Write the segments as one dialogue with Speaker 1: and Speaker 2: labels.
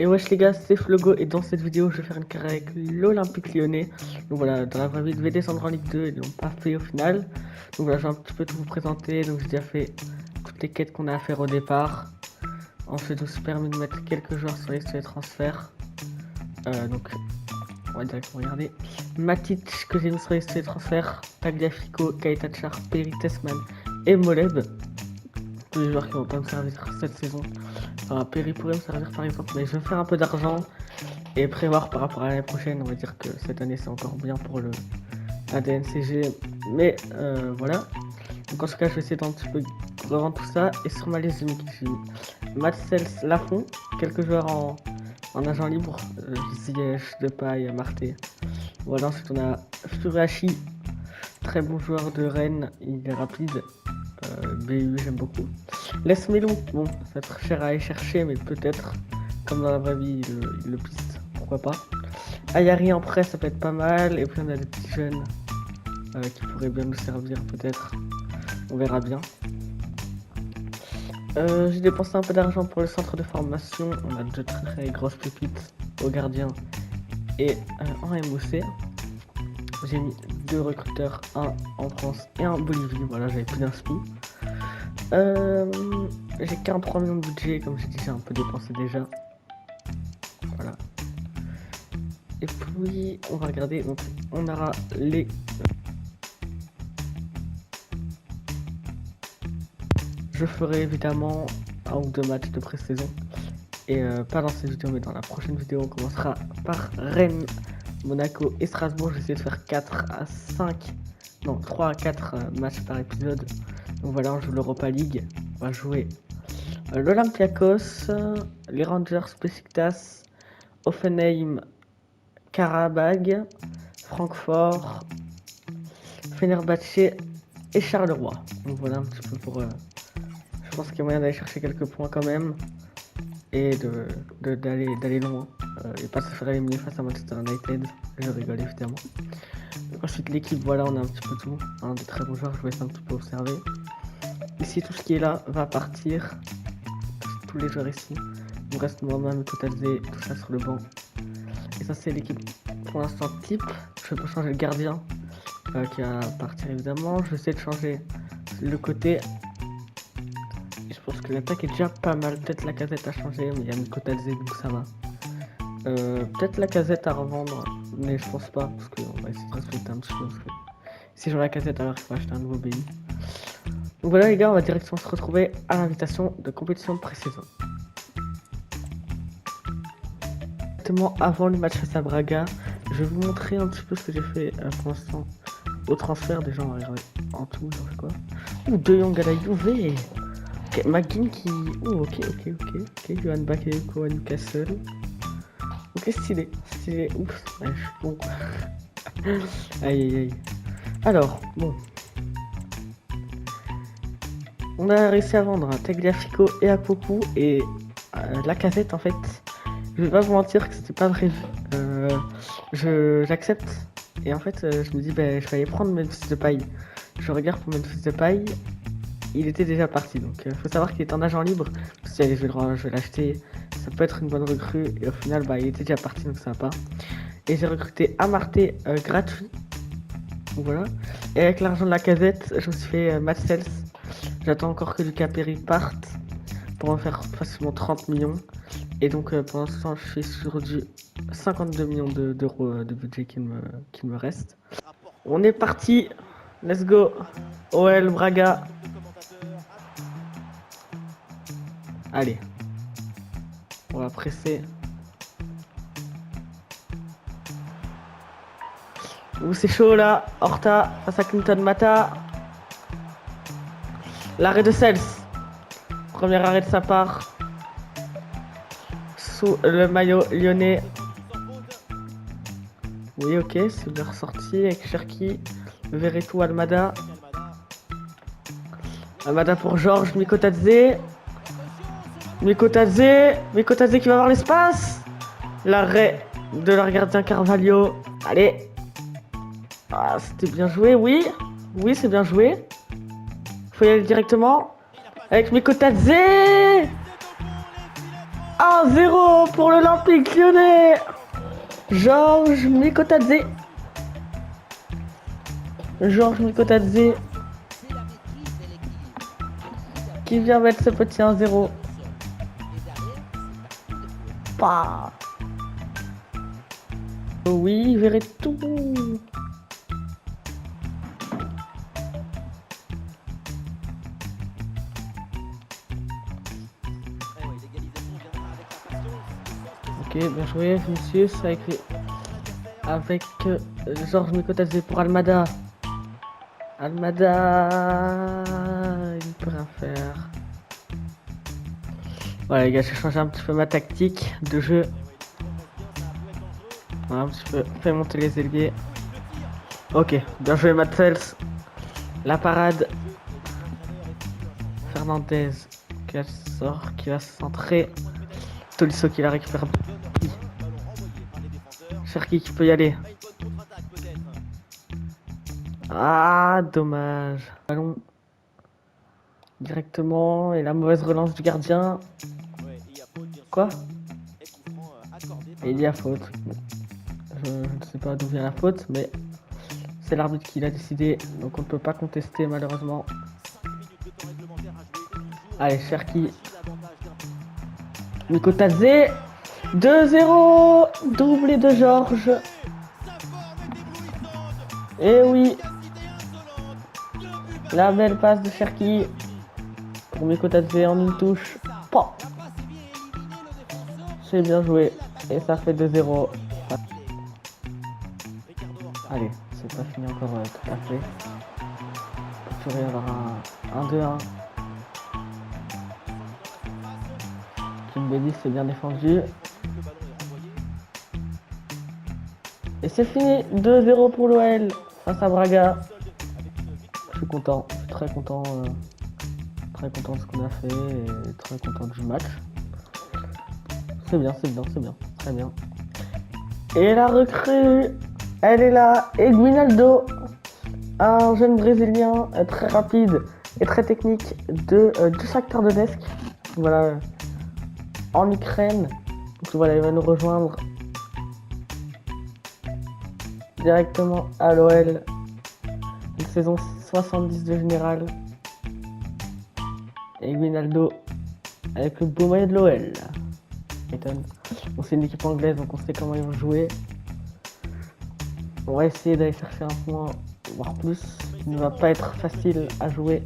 Speaker 1: Et wesh les gars, c'est Flogo et dans cette vidéo je vais faire une carrière avec l'Olympique Lyonnais. Donc voilà, dans la vraie vie je vais descendre en Ligue 2 et ils l'ont pas fait au final. Donc voilà, je vais un petit peu tout vous présenter. Donc j'ai déjà fait toutes les quêtes qu'on a à faire au départ. Ensuite je me suis permis de mettre quelques joueurs sur les transferts. Donc on va directement regarder. Matic que j'ai mis sur les transferts, Tagliafico, Keita Tchar, Perry Tessman et Moleb. Tous les joueurs qui vont pas me servir cette saison. Enfin, Perry pourrait me servir par exemple, mais je vais faire un peu d'argent et prévoir par rapport à l'année prochaine. On va dire que cette année c'est encore bien pour le ADNCG, mais voilà. Donc en tout cas, je vais essayer d'un petit peu revendre tout ça. Et sur ma liste, j'ai mis Matsels, Lafont, quelques joueurs en agent libre, Ziyech, Depay, Marté. Voilà, ensuite on a Furashi, très bon joueur de Rennes, il est rapide. BU, j'aime beaucoup. Laisse Melon, bon, ça va être cher à aller chercher, mais peut-être, comme dans la vraie vie, il le piste, pourquoi pas. Ayari en prêt, ça peut être pas mal. Et puis on a des petits jeunes qui pourraient bien nous servir, peut-être. On verra bien. J'ai dépensé un peu d'argent pour le centre de formation. On a deux très grosses pépites au gardien et en MOC. J'ai mis deux recruteurs, un en France et un en Bolivie. Voilà, j'avais plus d'inspi. J'ai 43 millions de budget, comme j'ai dit, j'ai un peu dépensé déjà. Voilà. Et puis, on va regarder. Donc, on aura les. Je ferai évidemment un ou deux matchs de pré-saison. Et pas dans cette vidéo, mais dans la prochaine vidéo, on commencera par Rennes, Monaco et Strasbourg. J'essaie de faire 4 à 5, non 3 à 4 matchs par épisode. Donc voilà, on joue l'Europa League. On va jouer l'Olympiakos, les Rangers, Besiktas, Offenheim, Karabag, Francfort, Fenerbahçe et Charleroi. Donc voilà un petit peu pour... je pense qu'il y a moyen d'aller chercher quelques points quand même. Et d'aller loin. Et pas se faire éliminer face à Manchester United. Je rigole évidemment. Donc ensuite l'équipe, voilà, on a un petit peu tout. Un des très bons joueurs, je vous laisse un petit peu observer. Ici tout ce qui est là va partir. Tous les joueurs ici. Il me reste moi-même, Kotadze, tout ça sur le banc. Et ça c'est l'équipe pour l'instant type. Je peux changer le gardien qui va partir évidemment. Je vais essayer de changer le côté. Je pense que l'attaque est déjà pas mal. Peut-être la casette a changé, mais il y a Mikotadze donc ça va. Peut-être la casette à revendre, mais je pense pas parce qu'on va essayer de respecter un petit peu. Parce que si j'ai la casette, alors il faut acheter un nouveau BI. Donc voilà les gars, on va directement se retrouver à l'invitation de compétition de pré-saison. Exactement avant le match face à Braga, je vais vous montrer un petit peu ce que j'ai fait pour l'instant au transfert. Déjà on va regarder en tout, genre quoi. Ouh, De Jong à la Juve. Ok, McGinn qui... Ouh, ok, Johan Bakayoko à Newcastle. Ok, stylé, ouf, ouais, je suis bon. Aïe. Alors, bon. On a réussi à vendre Tagliafico et Apoku et la casette en fait. Je vais pas vous mentir que c'était pas prévu. J'accepte et en fait je me dis je vais aller prendre Memphis Depay. Je regarde pour Memphis Depay. Il était déjà parti, donc faut savoir qu'il est en agent libre. Si allez, je vais l'acheter, ça peut être une bonne recrue. Et au final, il était déjà parti, donc ça va pas. Et j'ai recruté Amarté gratuit. Donc voilà. Et avec l'argent de la casette, je me suis fait Matsels. J'attends encore que Lucas Perry parte pour en faire facilement 30 millions. Et donc pour l'instant, je suis sur du 52 millions d'euros de budget qu'il me reste. On est parti. Let's go. OL Braga. Allez, on va presser. Ouh, c'est chaud là. Horta face à Clinton Mata. L'arrêt de Sels. Premier arrêt de sa part. Sous le maillot lyonnais. Oui, ok, c'est bien ressorti avec Cherki. Verretou, Almada. Almada pour Georges, Mikotadze. Mikotadze qui va avoir l'espace. L'arrêt de leur gardien Carvalho. Allez. Ah, c'était bien joué, oui. Oui, c'est bien joué. Faut y aller directement. Avec Mikotadze. 1-0 pour l'Olympique Lyonnais. Georges Mikotadze. Georges Mikotadze qui vient mettre ce petit 1-0. Pas. Oui, verrez tout. Ok, bien joué, Vinicius avec Georges Mikotadze pour Almada. Almada, il ne peut rien faire. Voilà les gars, j'ai changé un petit peu ma tactique de jeu. Voilà, un petit peu fait monter les ailiers. Ok, bien joué Matsels. La parade. Fernandez qui sort, qui va se centrer. Tolisso qui la récupère. Cherki qui peut y aller. Ah, dommage. Ballon directement et la mauvaise relance du gardien. Quoi? Et il y a faute. Je ne sais pas d'où vient la faute, mais c'est l'arbitre qui l'a décidé, donc on ne peut pas contester malheureusement. Allez, Cherki. Mikotadze. 2-0. Doublé de Georges. Et oui. La belle passe de Cherki. Pour Mikotadze en une touche. Pah. C'est bien joué. Et ça fait 2-0. Allez, c'est pas fini encore tout à fait. Il pourrait y avoir un 2-1. Kimbedi c'est bien défendu. Et c'est fini. 2-0 pour l'OL face à Braga. Je suis content. Je suis très content. Très content de ce qu'on a fait et très content du match. C'est bien, c'est bien, c'est bien. Très bien. Et la recrue, elle est là. Eguinaldo, un jeune brésilien très rapide et très technique du Shakhtar Donetsk. Voilà, en Ukraine. Donc voilà, il va nous rejoindre directement à l'OL. Une saison 70 de général. Eguinaldo avec le beau maillot de l'OL. Bon, c'est une équipe anglaise, donc on sait comment ils vont jouer. On va essayer d'aller chercher un point, voire plus. Il ne va pas être facile à jouer.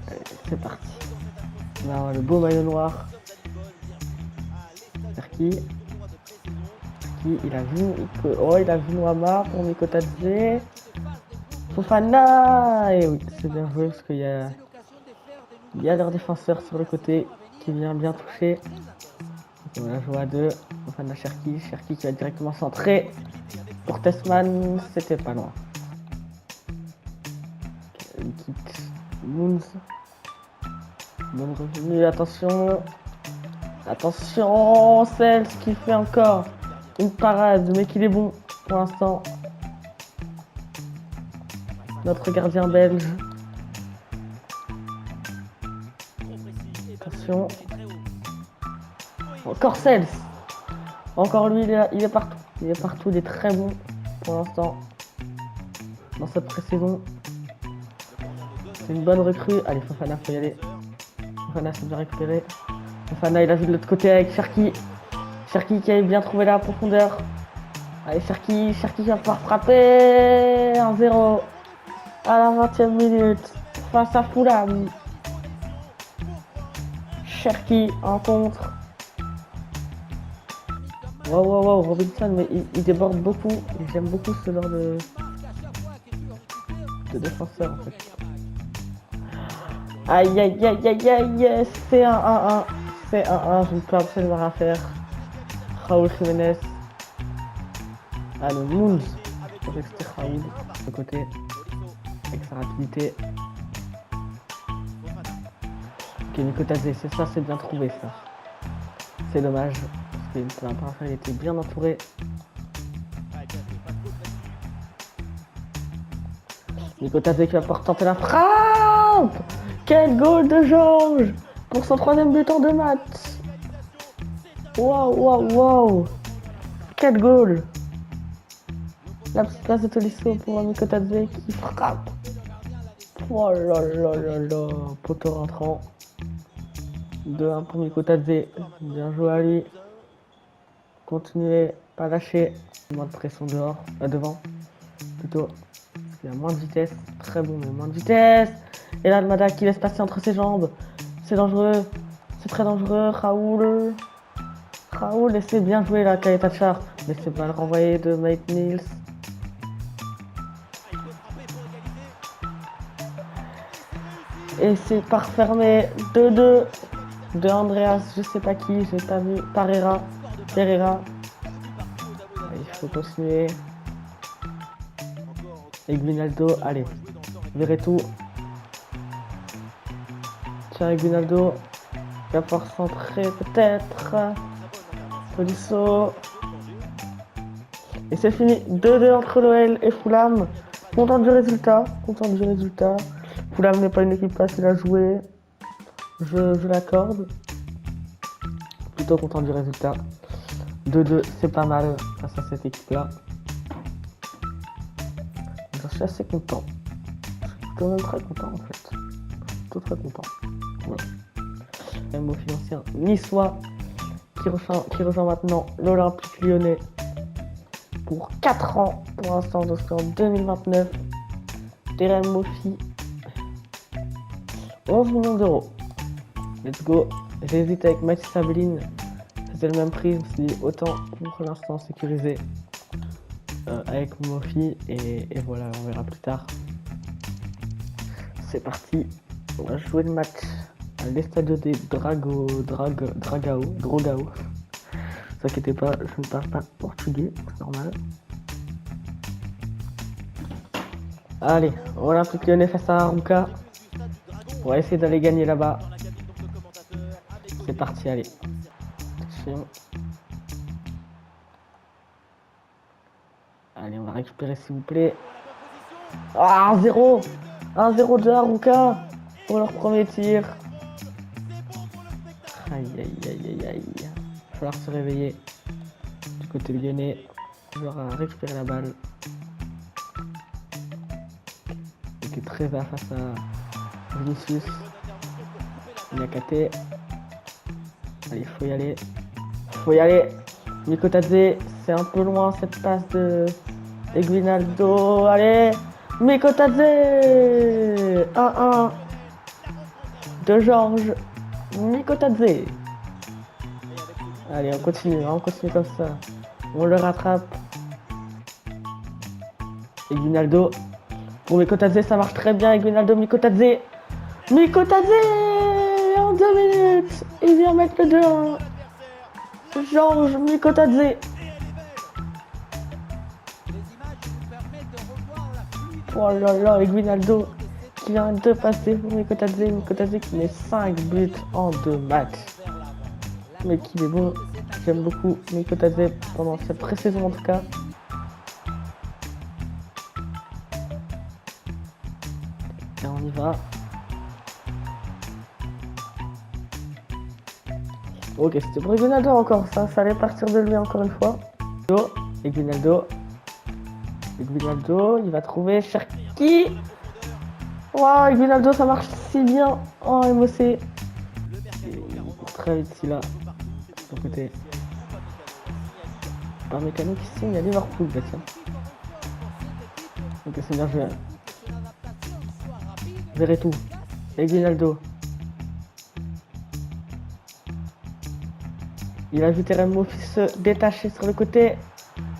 Speaker 1: Allez, c'est parti. Là, le beau maillot noir. Cherki. Il a vu. Oh, il a vu Noama pour Mikotadze. Fofana. Et oui, c'est bien joué parce qu'il y a leur défenseur sur le côté qui vient bien toucher. Donc on a joué à deux. Fofana Cherki. Cherki qui va directement centrer. Pour Tessman, c'était pas loin. Il quitte Moons. Bonne revenue, attention. Attention, Cels qui fait encore une parade, mais qu'il est bon pour l'instant. Notre gardien belge. Attention. Encore Cels. Encore lui, il est partout. Il est partout, il est très bon pour l'instant. Dans cette pré-saison. C'est une bonne recrue. Allez, Fofana, faut y aller. Fofana s'est bien récupéré. Fofana, il a vu de l'autre côté avec Cherki. Cherki qui a bien trouvé la profondeur. Allez, Cherki qui va pouvoir frapper. 1-0 à la 20e minute face à Fulham. Cherki en contre. Wow, Robinson, mais il déborde beaucoup. J'aime beaucoup ce genre de défenseur en fait. Aïe, c'est un 1-1. C'est 1-1, je ne peux absolument rien faire. Raúl Jiménez. Ah, le Moons. Pour rester Raúl de côté. Avec sa rapidité. Ok, Mikotadze, c'est ça, c'est bien trouvé ça. C'est dommage. Parce que la première fois, il était bien entouré. Mikotadze qui va pouvoir tenter la frappe. Quel goal de Georges. pour son troisième but en 2 matchs. Waouh, waouh, waouh. 4 goals. La petite passe de Tolisso pour Mikotadze qui frappe. Oh là là là là. Poteau rentrant. 2-1 pour Mikotadze. Bien joué à lui. Continuez, pas lâcher. Moins de pression dehors, devant. Plutôt. Il y a moins de vitesse. Très bon, mais moins de vitesse. Et là, Almada qui laisse passer entre ses jambes. C'est dangereux. C'est très dangereux. Raoul. Raoul, et c'est bien joué là, Kaetachar. Mais c'est mal renvoyé de Mike Mills. Et c'est par fermé. 2-2 de Andreas, je sais pas qui, j'ai pas vu. Pereira. Il faut continuer. Et Guinaldo, allez. Verretou. Tiens, Guinaldo. Il va pouvoir centrer peut-être. Tolisso. Et c'est fini. 2-2 entre l'OL et Fulham. Content du résultat. Fulham n'est pas une équipe facile à jouer. Je l'accorde. Plutôt content du résultat. 2-2, c'est pas mal face à cette équipe-là. Je suis assez content. Je suis quand même très content en fait. Plutôt très content. Voilà. Un mot financier niçois qui rejoint maintenant l'Olympique Lyonnais pour 4 ans pour l'instant, jusqu'en 2029. Terem Moffi, 11 millions d'euros. Let's go. J'hésite avec Mathis Sabeline. C'est le même prix, je me suis dit autant pour l'instant sécuriser avec Moffi et voilà, on verra plus tard. C'est parti, on va jouer le match à l'Estadio des Dragao. Ne vous inquiétez pas, je ne parle pas portugais, c'est normal. Allez, Olympique Lyonnais face à Arouca. On va essayer d'aller gagner là-bas. C'est parti, allez. Allez, on va récupérer s'il vous plaît. Ah, 1-0 1-0 de Arouca pour leur premier tir. Aïe, aïe, aïe, aïe, aïe. Il va falloir se réveiller du côté lyonnais. On va récupérer la balle. Il était très bas face à Vinicius. Niakate. Allez, faut y aller. Mikotadze, c'est un peu loin cette passe de Guinaldo. Allez, Mikotadze 1-1 de Georges Mikotadze. Allez, on continue comme ça. On le rattrape. Et Guinaldo. Pour Mikotadze, ça marche très bien. Et Guinaldo, Mikotadze en 2 minutes. Il vient mettre le 2-1. Georges Mikotadze. Oh là là, et Guinaldo qui vient de passer pour Mikotadze qui met 5 buts en 2 matchs. Mais qu'il est bon. J'aime beaucoup Mikotadze pendant cette pré-saison en tout cas. Et on y va. Ok, c'était pour Guinaldo encore, ça allait partir de lui encore une fois. Et Guinaldo, il va trouver Cherki. Waouh, Guinaldo, ça marche si bien. Oh, MOC. Très vite ici là, de son côté. Par Mécano qui signe à Liverpool, bah tiens. Ok, c'est bien joué. Verretou. Et Guinaldo. Il a vu Terem Moffi se détacher sur le côté.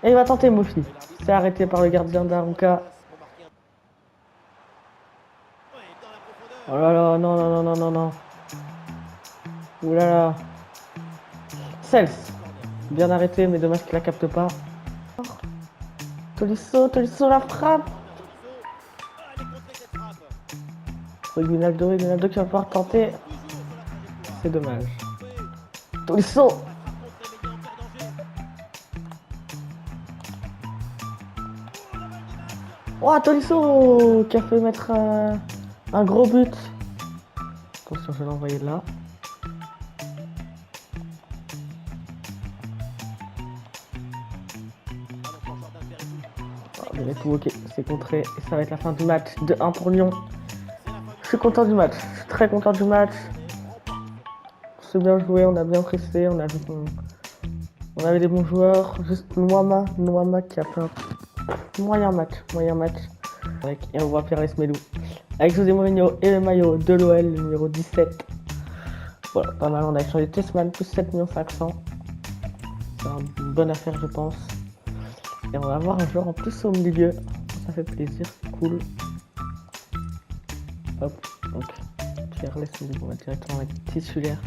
Speaker 1: Et il va tenter Moffi. C'est arrêté par le gardien d'Arouca. Oh là là, non. Ouh là là. Cels. Bien arrêté, mais dommage qu'il la capte pas. Tolisso la frappe. Guinaldo qui va pouvoir tenter. C'est dommage. Tolisso. Oh, Tolisso qui a fait mettre un gros but. Attention, je vais l'envoyer là. On dirait tout ok, c'est contré et ça va être la fin du match de 1 pour Lyon. Je suis content du match, je suis très content du match. C'est bien joué, on a bien pressé, on avait des bons joueurs. Juste Noama qui a fait un moyen match. Et on voit Pierre Esmelou avec José Mourinho et le maillot de l'OL, le numéro 17. Voilà, pas mal, on a échangé Tessman plus 7 500 000. C'est une bonne affaire, je pense. Et on va avoir un joueur en plus au milieu. Ça fait plaisir, c'est cool. Hop, donc Pierre Esmelou, on va directement avec titulaire.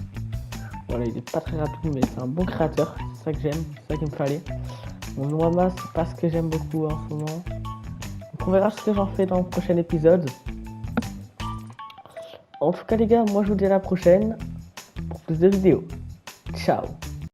Speaker 1: Voilà, il est pas très rapide, mais c'est un bon créateur. C'est ça que j'aime, c'est ça qu'il me fallait. Mon Noama, c'est pas ce que j'aime beaucoup en ce moment. Donc on verra ce que j'en fais dans le prochain épisode. En tout cas les gars, moi je vous dis à la prochaine pour plus de vidéos. Ciao.